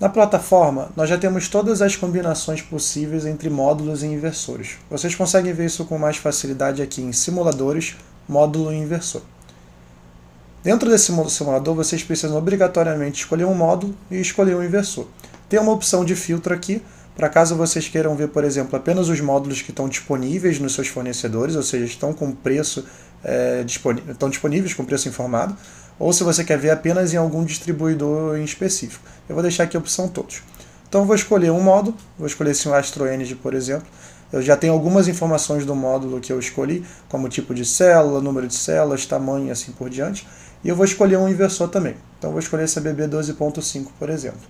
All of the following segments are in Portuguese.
Na plataforma, nós já temos todas as combinações possíveis entre módulos e inversores. Vocês conseguem ver isso com mais facilidade aqui em simuladores, módulo e inversor. Dentro desse simulador, vocês precisam obrigatoriamente escolher um módulo e escolher um inversor. Tem uma opção de filtro aqui, para caso vocês queiram ver, por exemplo, apenas os módulos que estão disponíveis nos seus fornecedores, ou seja, estão com preço estão disponíveis com preço informado, ou se você quer ver apenas em algum distribuidor em específico. Eu vou deixar aqui a opção todos. Então eu vou escolher um módulo, vou escolher esse Astro Energy, por exemplo. Eu já tenho algumas informações do módulo que eu escolhi, como tipo de célula, número de células, tamanho e assim por diante. E eu vou escolher um inversor também. Então eu vou escolher esse ABB 12.5, por exemplo.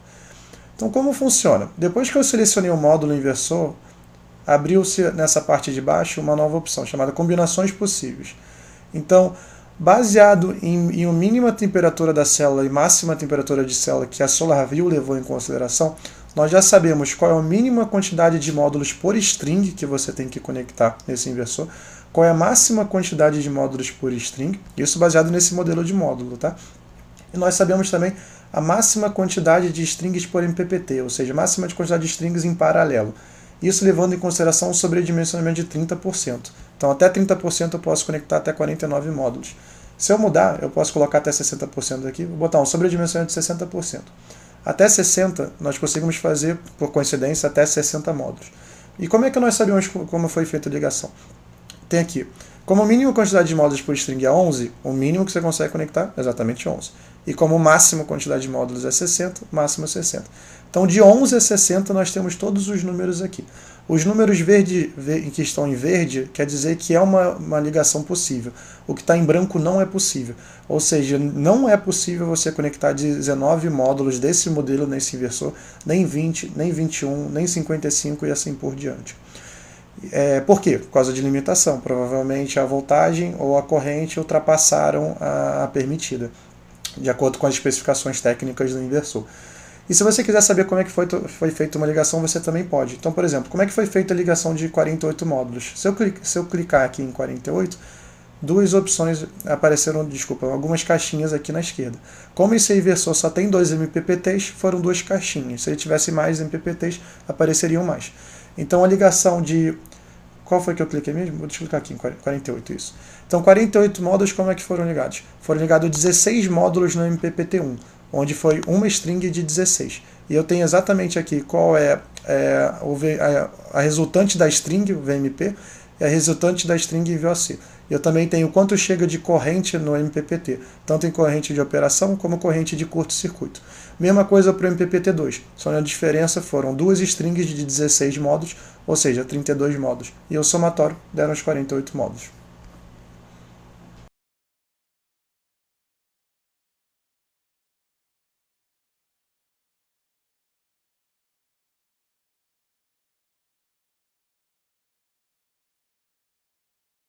Então como funciona? Depois que eu selecionei o módulo inversor, abriu-se nessa parte de baixo uma nova opção chamada Combinações Possíveis. Então, baseado em uma mínima temperatura da célula e máxima temperatura de célula que a SolarView levou em consideração, nós já sabemos qual é a mínima quantidade de módulos por string que você tem que conectar nesse inversor, qual é a máxima quantidade de módulos por string, isso baseado nesse modelo de módulo, tá? E nós sabemos também a máxima quantidade de strings por MPPT, ou seja, a máxima quantidade de strings em paralelo. Isso levando em consideração o sobredimensionamento de 30%. Então até 30% eu posso conectar até 49 módulos. Se eu mudar, eu posso colocar até 60% aqui, vou botar um sobredimensionamento de 60%. Até 60% nós conseguimos fazer, por coincidência, até 60 módulos. E como é que nós sabemos como foi feita a ligação? Tem aqui, como a mínima quantidade de módulos por string é 11, o mínimo que você consegue conectar é exatamente 11. E como máxima quantidade de módulos é 60, máximo é 60. Então de 11 a 60 nós temos todos os números aqui. Os números que estão em verde quer dizer que é uma ligação possível. O que está em branco não é possível. Ou seja, não é possível você conectar 19 módulos desse modelo nesse inversor, nem 20, nem 21, nem 55 e assim por diante. Por quê? Por causa de limitação. Provavelmente a voltagem ou a corrente ultrapassaram a permitida, de acordo com as especificações técnicas do inversor. E se você quiser saber como é que foi feita uma ligação, você também pode. Então, por exemplo, como é que foi feita a ligação de 48 módulos? Se eu clicar aqui em 48, duas opções apareceram, algumas caixinhas aqui na esquerda. Como esse inversor só tem 2 MPPTs, foram 2 caixinhas. Se ele tivesse mais MPPTs, apareceriam mais. Então a ligação de... Qual foi que eu cliquei mesmo? Vou clicar aqui em 48, isso. Então 48 módulos, como é que foram ligados? Foram ligados 16 módulos no MPPT1, onde foi uma string de 16. E eu tenho exatamente aqui qual é a resultante da string, o VMP, e a resultante da string VOC. Eu também tenho quanto chega de corrente no MPPT, tanto em corrente de operação como corrente de curto-circuito. Mesma coisa para o MPPT2, só a diferença foram 2 strings de 16 módulos, ou seja, 32 módulos. E o somatório deram os 48 módulos.